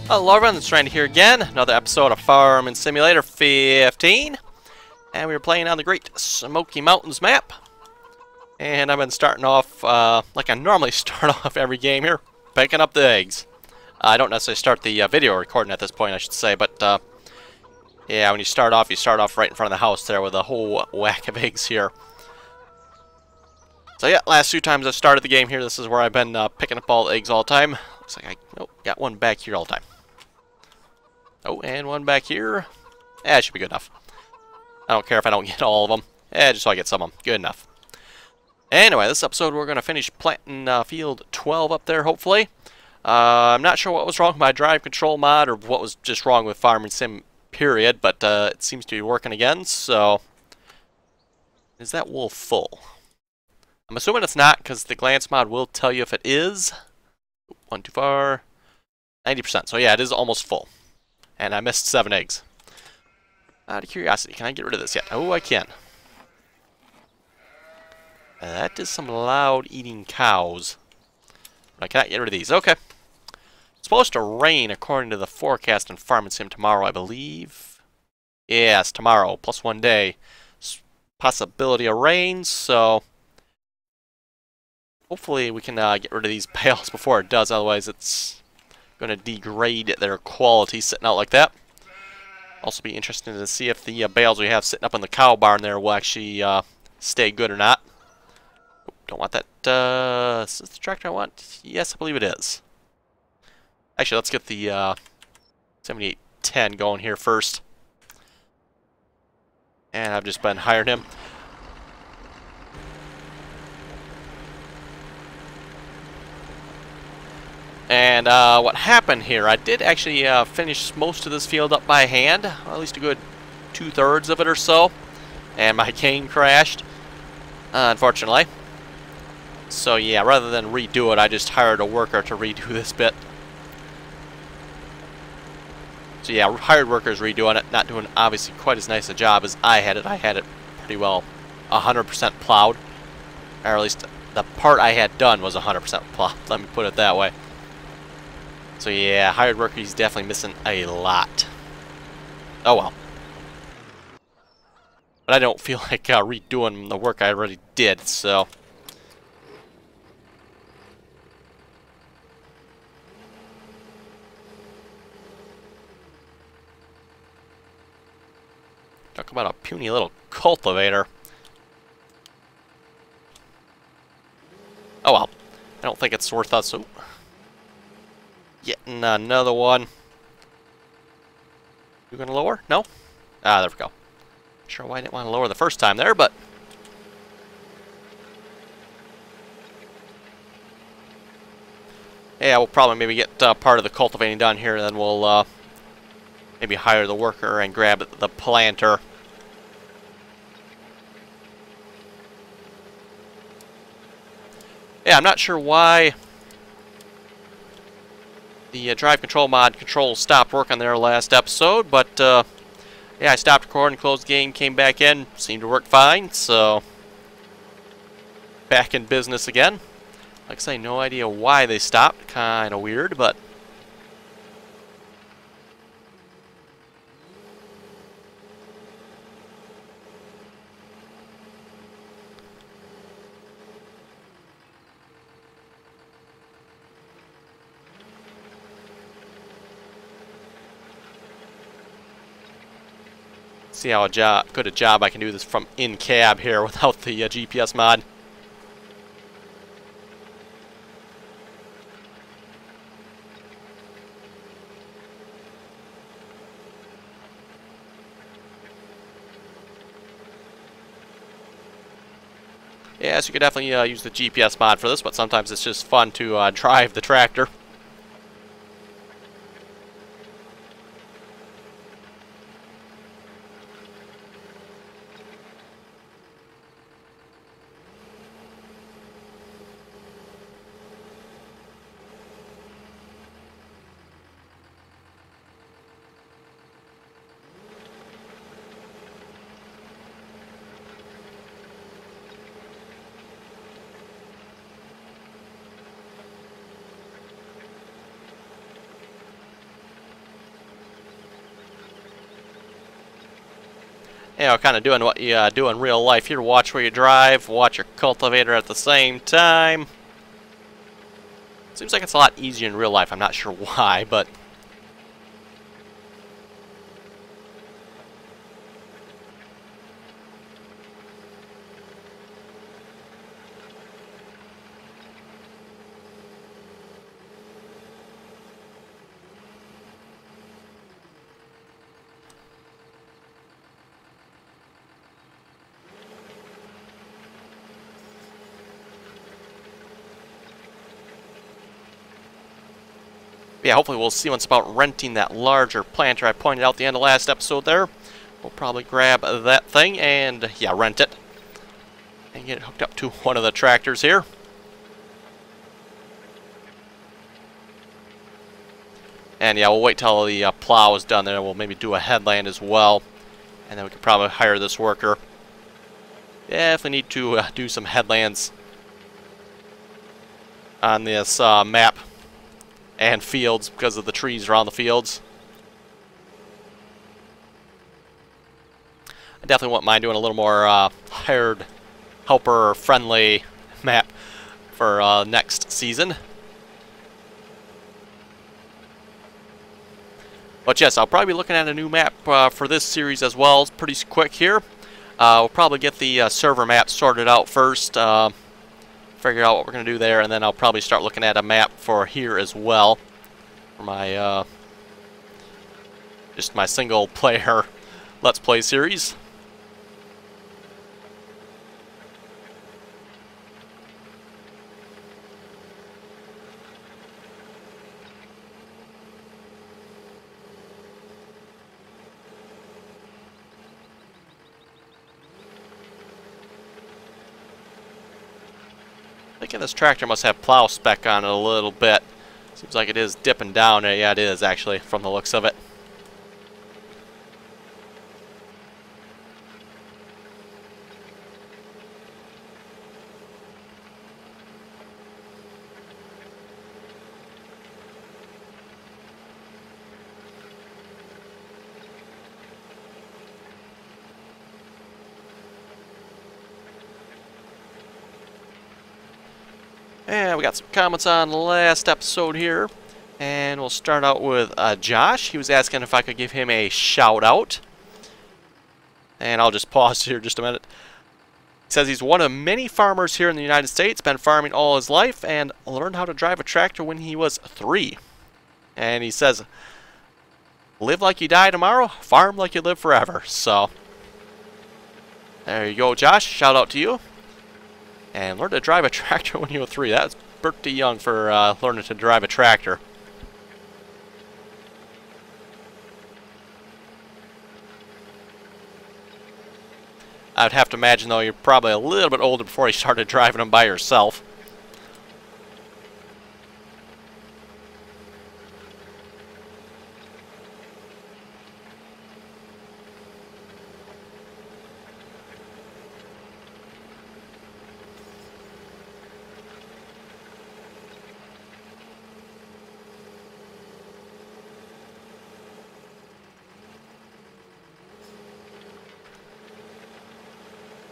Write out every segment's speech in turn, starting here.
Hello everyone, it's Randy here again. Another episode of Farming Simulator 15. And we're playing on the Great Smoky Mountains map. And I've been starting off like I normally start off every game here, picking up the eggs. I don't necessarily start the video recording at this point, I should say, but yeah, when you start off right in front of the house there with a whole whack of eggs here. So yeah, last few times I've started the game here, this is where I've been picking up all the eggs all the time. Looks like I got one back here all the time. Oh, and one back here. That should be good enough. I don't care if I don't get all of them. Just so I get some of them. Good enough. Anyway, this episode we're going to finish planting field 12 up there, hopefully. I'm not sure what was wrong with my drive control mod or what was just wrong with Farming Sim, period, but it seems to be working again, so... Is that wool full? I'm assuming it's not, because the glance mod will tell you if it is. One too far. 90%, so yeah, it is almost full. And I missed 7 eggs. Out of curiosity, can I get rid of this yet? Oh, I can. That is some loud eating cows. But I cannot get rid of these. Okay. It's supposed to rain according to the forecast in Farming Sim tomorrow, I believe. Yes, tomorrow, plus 1 day. Possibility of rain, so... Hopefully we can get rid of these bales before it does, otherwise it's going to degrade their quality sitting out like that. Also be interesting to see if the bales we have sitting up in the cow barn there will actually stay good or not. Don't want that. Is this the tractor I want? Yes, I believe it is. Actually, let's get the 7810 going here first. And I've just been hiring him. And what happened here, I did actually finish most of this field up by hand, or at least a good 2/3 of it or so, and my cane crashed, unfortunately. So yeah, rather than redo it, I just hired a worker to redo this bit. So yeah, hired workers redoing it, not doing obviously quite as nice a job as I had it. I had it pretty well 100% plowed, or at least the part I had done was 100% plowed, let me put it that way. So yeah, hired worker, he's definitely missing a lot. Oh well. But I don't feel like redoing the work I already did, so... Talk about a puny little cultivator. Oh well. I don't think it's worth us... Ooh. Getting another one. You gonna lower? No? Ah, there we go. Not sure why I didn't want to lower the first time there, but... Yeah, we'll probably maybe get part of the cultivating done here, and then we'll maybe hire the worker and grab the planter. Yeah, I'm not sure why the drive control mod controls stopped working there last episode, but yeah, I stopped recording, closed the game, came back in, seemed to work fine, so back in business again. Like I say, no idea why they stopped, kind of weird, but see how good a job I can do this from in-cab here without the GPS mod. Yeah, so you could definitely use the GPS mod for this, but sometimes it's just fun to drive the tractor. You know, kind of doing what you do in real life here. Watch where you drive, watch your cultivator at the same time. Seems like it's a lot easier in real life. I'm not sure why, but... yeah, hopefully we'll see once about renting that larger planter I pointed out at the end of last episode there. We'll probably grab that thing and, yeah, rent it. And get it hooked up to one of the tractors here. And, yeah, we'll wait till the plow is done there. We'll maybe do a headland as well. And then we can probably hire this worker. Yeah, if we need to do some headlands on this map. And fields because of the trees around the fields. I definitely wouldn't mind doing a little more hired helper friendly map for next season. But yes, I'll probably be looking at a new map for this series as well. It's pretty quick here. We'll probably get the server map sorted out first. Figure out what we're going to do there, and then I'll probably start looking at a map for here as well. For my, just my single player Let's Play series. Thinking this tractor must have plow spec on it a little bit. Seems like it is dipping down. Yeah, it is actually, from the looks of it. And we got some comments on the last episode here. And we'll start out with Josh. He was asking if I could give him a shout out. And I'll just pause here just a minute. He says he's one of many farmers here in the United States, been farming all his life, and learned how to drive a tractor when he was 3. And he says, live like you die tomorrow, farm like you live forever. So, there you go, Josh. Shout out to you. And learn to drive a tractor when you were 3. That's pretty young for learning to drive a tractor. I'd have to imagine, though, you're probably a little bit older before you started driving them by yourself.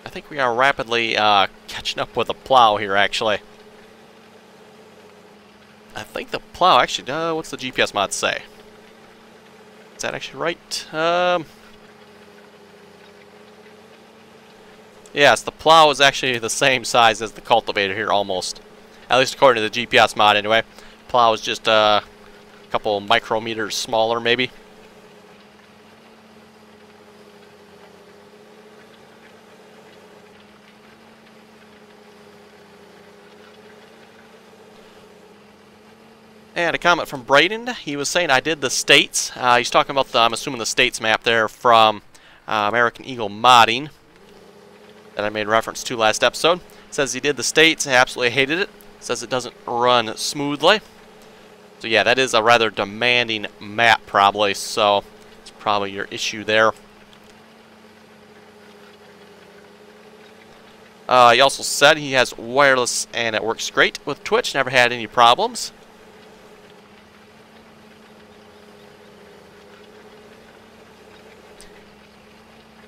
I think we are rapidly catching up with the plow here, actually. I think the plow actually, what's the GPS mod say? Is that actually right? Yes, the plow is actually the same size as the cultivator here, almost. At least according to the GPS mod, anyway. Plow is just a couple micrometers smaller, maybe. And a comment from Braden. He was saying I did the states. He's talking about the, I'm assuming, the states map there from American Eagle Modding that I made reference to last episode. Says he did the states, absolutely hated it. Says it doesn't run smoothly. So yeah, that is a rather demanding map probably, so it's probably your issue there. He also said he has wireless and it works great with Twitch, never had any problems.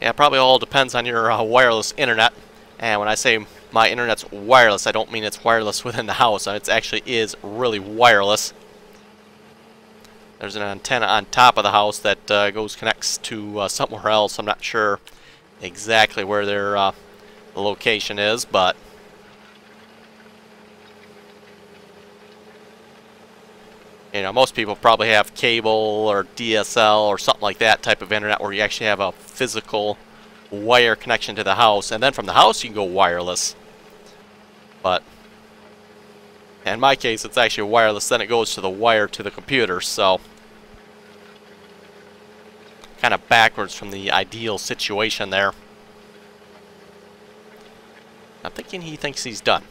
Yeah, it probably all depends on your wireless internet. And when I say my internet's wireless, I don't mean it's wireless within the house. It actually is really wireless. There's an antenna on top of the house that connects to somewhere else. I'm not sure exactly where their location is, but you know, most people probably have cable or DSL or something like that type of internet where you actually have a physical wire connection to the house, and then from the house you can go wireless. But in my case, it's actually wireless, then it goes to the wire to the computer, so kind of backwards from the ideal situation there. I'm thinking he thinks he's done.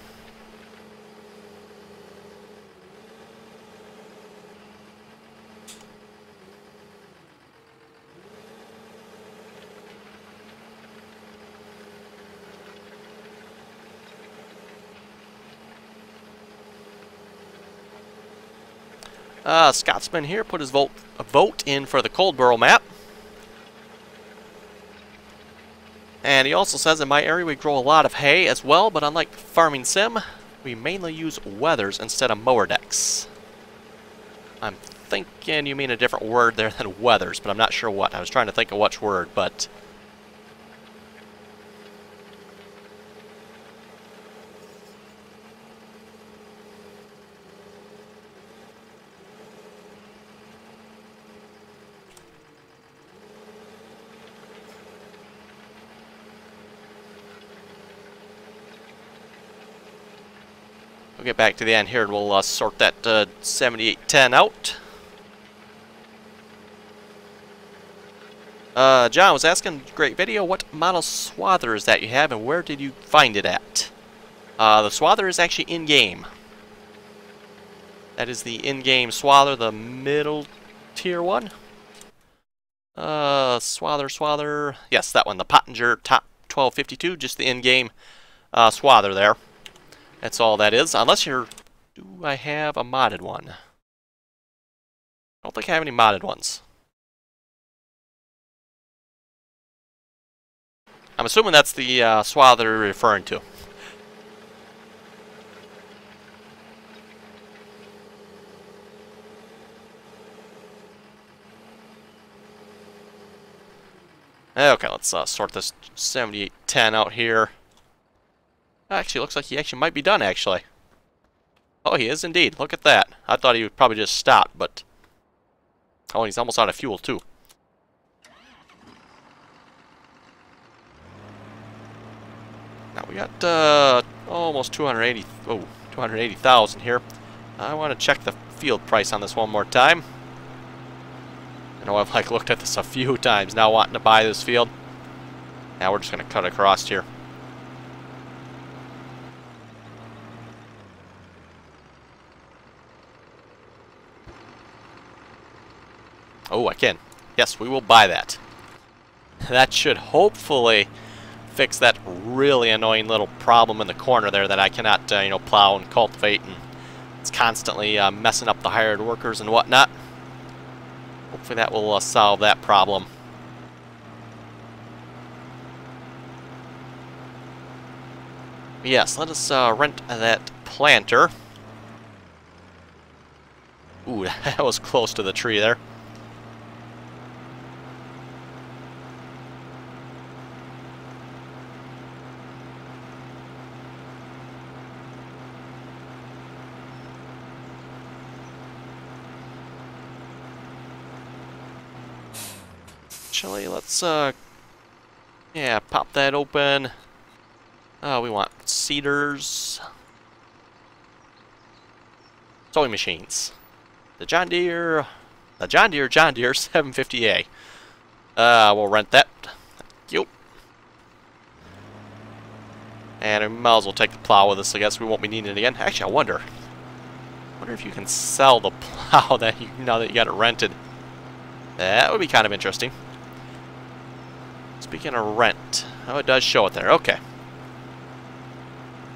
Scotsman here put his vote in for the Coldborough map. And he also says, in my area we grow a lot of hay as well, but unlike Farming Sim, we mainly use weathers instead of mower decks. I'm thinking you mean a different word there than weathers, but I'm not sure what. I was trying to think of which word, but we'll get back to the end here and we'll sort that 7810 out. John was asking, great video, what model swather is that you have and where did you find it at? The swather is actually in-game. That is the in-game swather, the middle tier one. Swather. Yes, that one, the Pottinger Top 1252, just the in-game swather there. That's all that is, unless you're... Do I have a modded one? I don't think I have any modded ones. I'm assuming that's the swather you're referring to. Okay, let's sort this 7810 out here. Actually, looks like he actually might be done, actually. Oh, he is indeed. Look at that. I thought he would probably just stop, but... Oh, he's almost out of fuel, too. Now, we got almost 280,000 here. I want to check the field price on this one more time. I know I've looked at this a few times now, wanting to buy this field. Now we're just going to cut across here. Oh, I can. Yes, we will buy that. That should hopefully fix that really annoying little problem in the corner there that I cannot, you know, plow and cultivate, and it's constantly messing up the hired workers and whatnot. Hopefully that will solve that problem. Yes, let us rent that planter. Ooh, that was close to the tree there. Actually, let's yeah, pop that open. We want seeders, sewing machines, the John Deere 750A. We'll rent that. Thank you. And we might as well take the plow with us. I guess we won't be needing it again. Actually, I wonder if you can sell the plow that now that you got it rented. That would be kind of interesting. Speaking of rent, oh, it does show it there. Okay.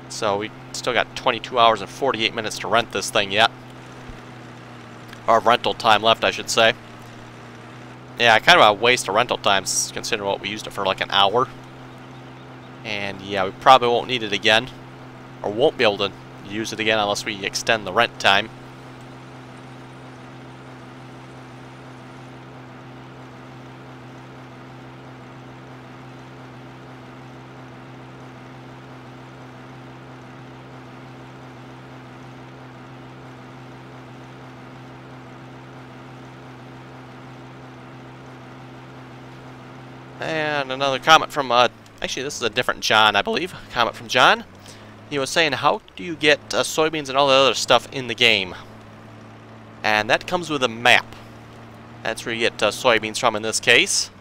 So we still got 22 hours and 48 minutes to rent this thing yet. Or rental time left, I should say. Yeah, kind of a waste of rental times considering what we used it for like an hour. And yeah, we probably won't need it again. Or won't be able to use it again unless we extend the rent time. And another comment from, actually this is a different John, I believe. Comment from John. He was saying, how do you get soybeans and all the other stuff in the game? And that comes with a map. That's where you get soybeans from in this case.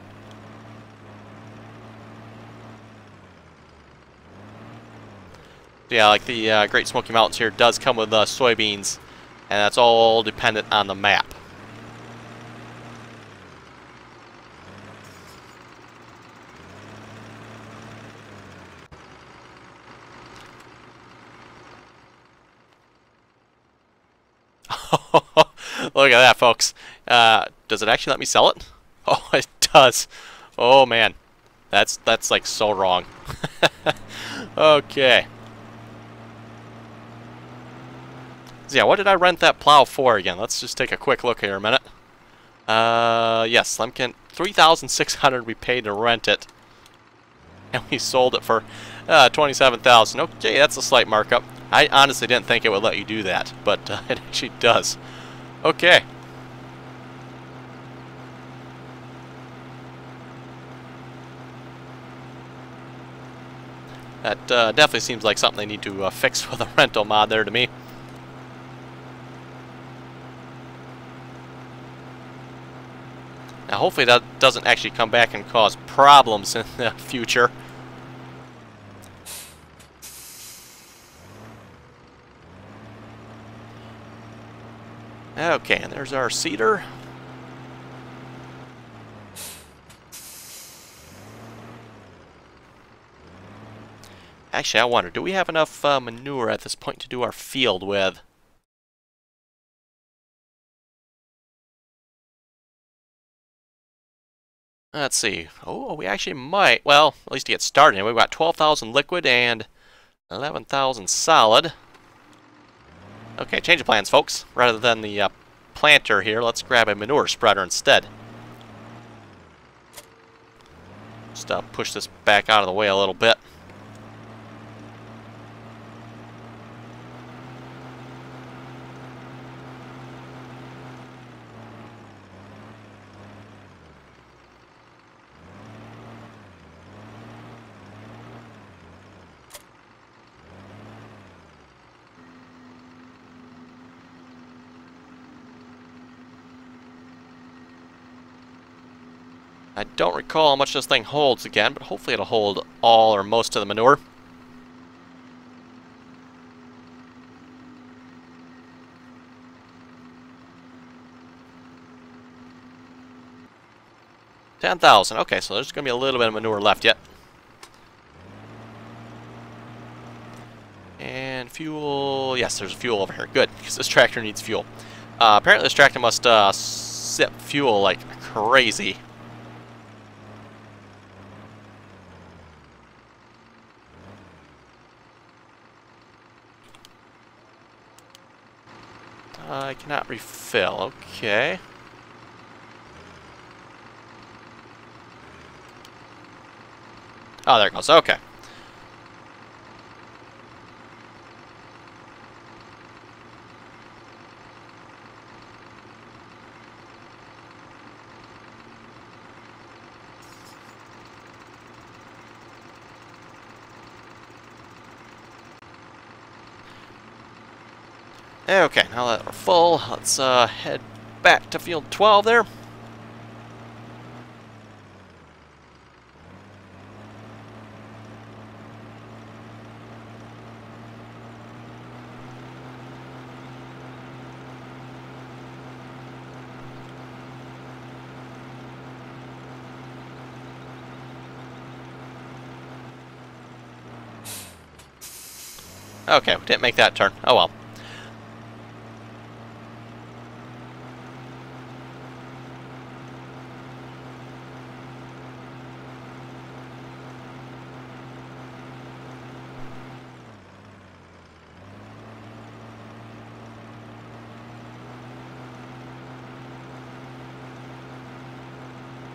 Yeah, like the Great Smoky Mountains here does come with soybeans, and that's all dependent on the map. Look at that, folks. Does it actually let me sell it? Oh, it does. Oh man, that's like so wrong. Okay. So yeah, what did I rent that plow for again? Let's just take a quick look here a minute. Yes, Lemkin, 3,600 we paid to rent it, and we sold it for 27,000. Okay, that's a slight markup. I honestly didn't think it would let you do that, but it actually does. Okay. That definitely seems like something they need to fix with a rental mod there to me. Now hopefully that doesn't actually come back and cause problems in the future. Okay, and there's our cedar. Actually, I wonder, do we have enough manure at this point to do our field with? Let's see. Oh, we actually might. Well, at least to get started. We've got 12,000 liquid and 11,000 solid. Okay, change of plans, folks. Rather than the planter here, let's grab a manure spreader instead. Just push this back out of the way a little bit. I don't recall how much this thing holds again, but hopefully it'll hold all or most of the manure. $10,000. Okay, so there's going to be a little bit of manure left yet. And fuel. Yes, there's fuel over here. Good, because this tractor needs fuel. Apparently this tractor must sip fuel like crazy. I cannot refill. Okay. Oh, there it goes. Okay. Okay, now that we're full, let's head back to field 12 there. Okay, we didn't make that turn. Oh well.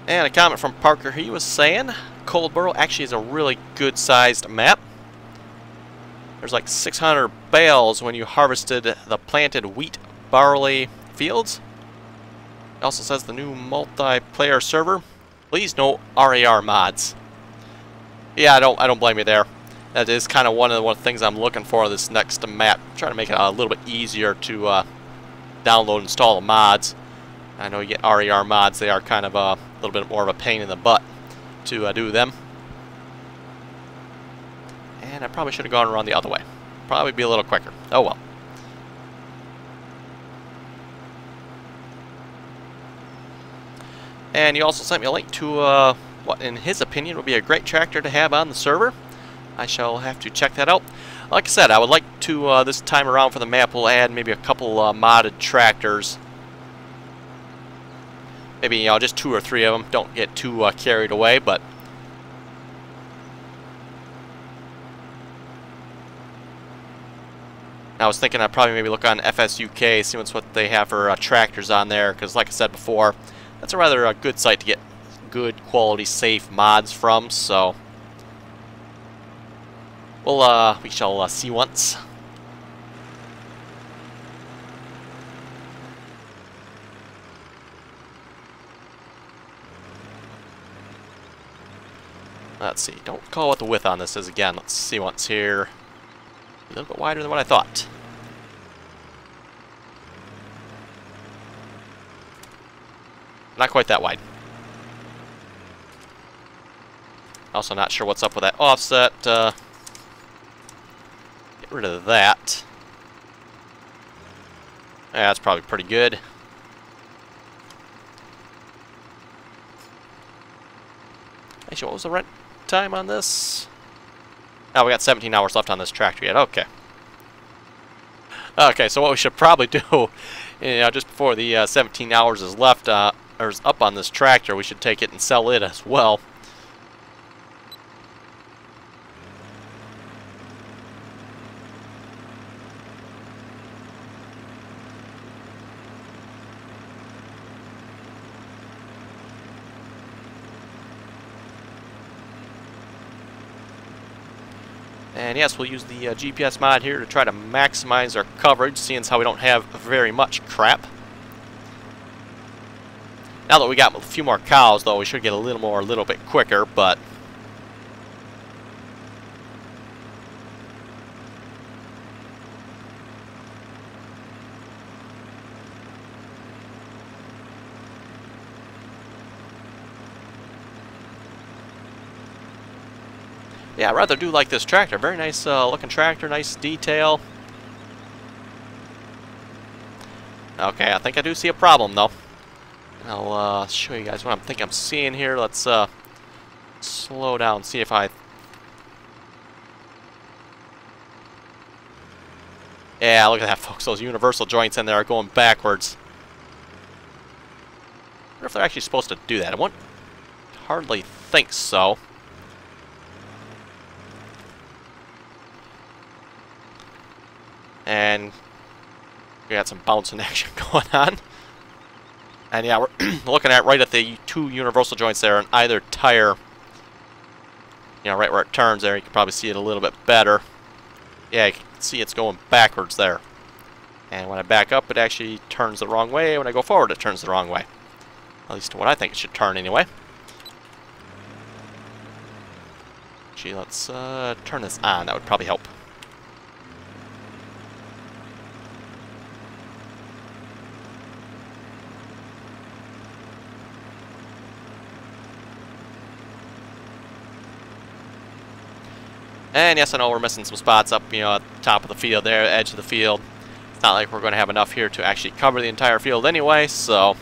And a comment from Parker, he was saying Coldborough actually is a really good sized map. There's like 600 bales when you harvested the planted wheat barley fields. It also says the new multiplayer server. Please no RAR mods. Yeah, I don't blame you there. That is kind of one of the things I'm looking for this next map. I'm trying to make it a little bit easier to download and install the mods. I know you get RAR mods, they are kind of a little bit more of a pain in the butt to do them. And I probably should have gone around the other way. Probably be a little quicker. Oh well. And he also sent me a link to what in his opinion would be a great tractor to have on the server. I shall have to check that out. Like I said, I would like to, this time around for the map, we'll add maybe a couple modded tractors. Maybe, you know, just 2 or 3 of them. Don't get too carried away, but I was thinking I'd probably maybe look on FSUK, see what they have for tractors on there, because like I said before, that's a rather good site to get good quality, safe mods from, so we shall see once. Let's see, don't recall what the width on this is again. Let's see once here. A little bit wider than what I thought. Not quite that wide. Also not sure what's up with that offset. Get rid of that. Yeah, that's probably pretty good. Actually, what was the rent time on this? Oh, we got 17 hours left on this tractor yet. Okay. Okay, so what we should probably do, you know, just before the 17 hours is left, or is up on this tractor, we should take it and sell it as well. And yes, we'll use the GPS mod here to try to maximize our coverage, seeing as how we don't have very much crap. Now that we got a few more cows, though, we should get a little bit quicker, but yeah, I rather do like this tractor. Very nice looking tractor, nice detail. Okay, I think I do see a problem though. I'll show you guys what I'm seeing here. Let's slow down, see if I... Yeah, look at that, folks. Those universal joints in there are going backwards. I wonder if they're actually supposed to do that. I wouldn't hardly think so. And we got some bouncing action going on. And yeah, we're looking at right at the 2 universal joints there on either tire. You know, right where it turns there, you can probably see it a little bit better. Yeah, you can see it's going backwards there. And when I back up, it actually turns the wrong way. When I go forward, it turns the wrong way. At least to what I think it should turn anyway. Actually, let's turn this on. That would probably help. And yes, I know we're missing some spots up, you know, at the top of the field there, edge of the field. It's not like we're going to have enough here to actually cover the entire field anyway, so...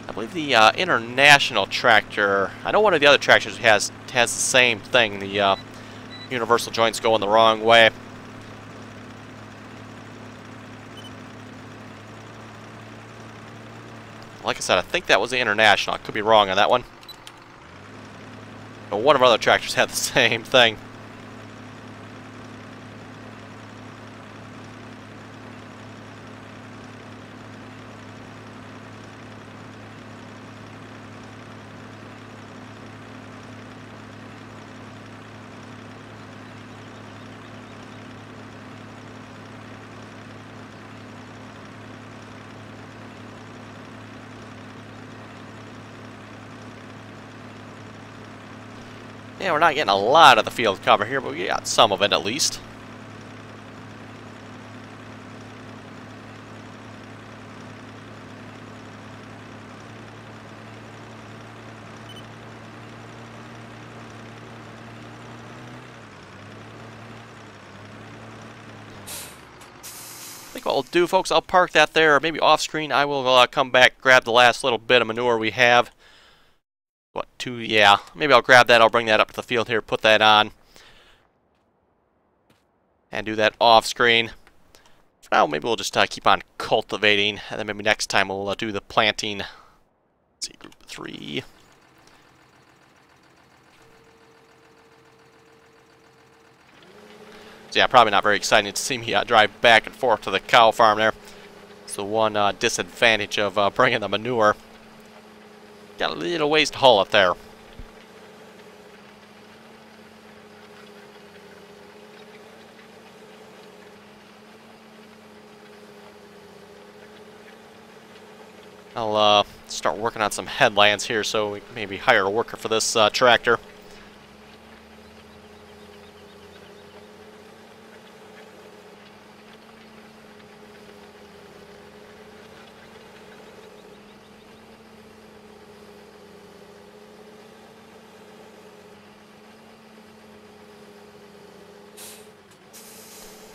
I believe the International tractor, I know one of the other tractors has the same thing, the universal joints going the wrong way. Like I said, I think that was the International. I could be wrong on that one. But one of our other tractors had the same thing. Yeah, we're not getting a lot of the field cover here, but we got some of it at least. I think what I'll do, folks, I'll park that there, or maybe off screen. I will come back, grab the last little bit of manure we have. What, 2? Yeah, maybe I'll grab that. I'll bring that up to the field here, put that on, and do that off screen. For now, maybe we'll just keep on cultivating, and then maybe next time we'll do the planting. Let's see, group 3. So yeah, probably not very exciting to see me drive back and forth to the cow farm there. It's the one disadvantage of bringing the manure. Got a little ways to haul it there. I'll start working on some headlands here, so we can maybe hire a worker for this tractor.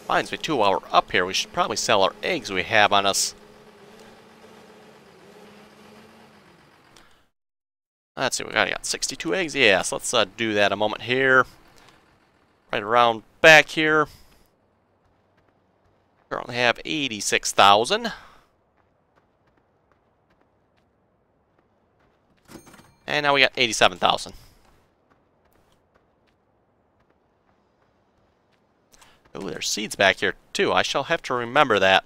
Reminds me too, while we're up here, we should probably sell our eggs we have on us. Let's see, we got 62 eggs. Yes, let's do that a moment here. Right around back here. Currently have 86,000. And now we got 87,000. Oh, there's seeds back here too. I shall have to remember that.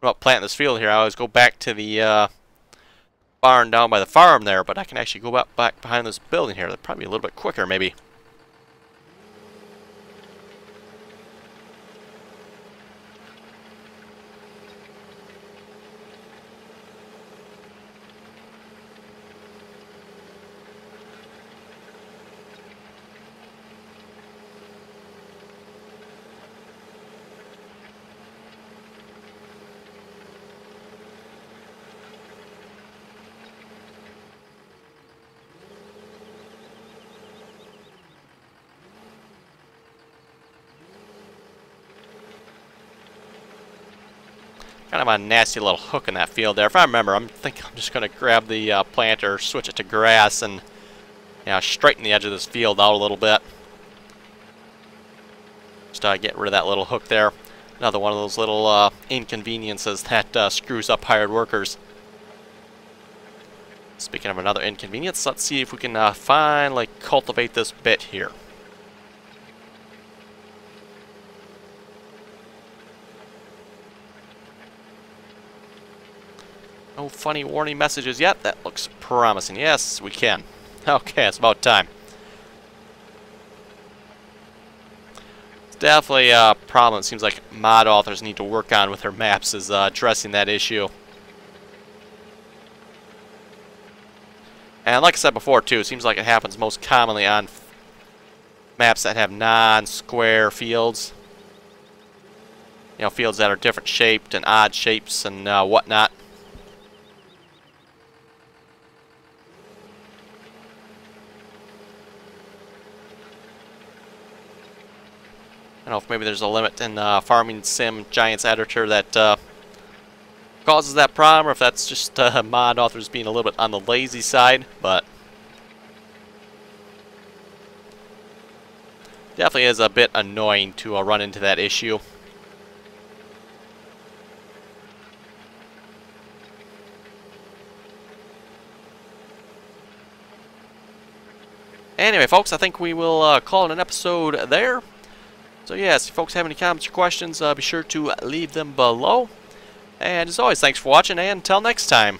What about planting this field here? I always go back to the barn down by the farm there, but I can actually go back behind this building here. That'd probably be a little bit quicker, maybe. Kind of a nasty little hook in that field there. If I remember, I think I'm just going to grab the planter, switch it to grass, and straighten the edge of this field out a little bit. Just get rid of that little hook there. Another one of those little inconveniences that screws up hired workers. Speaking of another inconvenience, let's see if we can finally cultivate this bit here. No funny warning messages yet. That looks promising. Yes, we can. Okay, it's about time. It's definitely a problem it seems like mod authors need to work on with their maps, is addressing that issue. And like I said before too, it seems like it happens most commonly on maps that have non-square fields. You know, fields that are different shaped and odd shapes and whatnot. I don't know if maybe there's a limit in Farming Sim Giants Editor that causes that problem, or if that's just mod authors being a little bit on the lazy side, but definitely is a bit annoying to run into that issue. Anyway, folks, I think we will call it an episode there. So yes, if folks have any comments or questions, be sure to leave them below. And as always, thanks for watching, and until next time.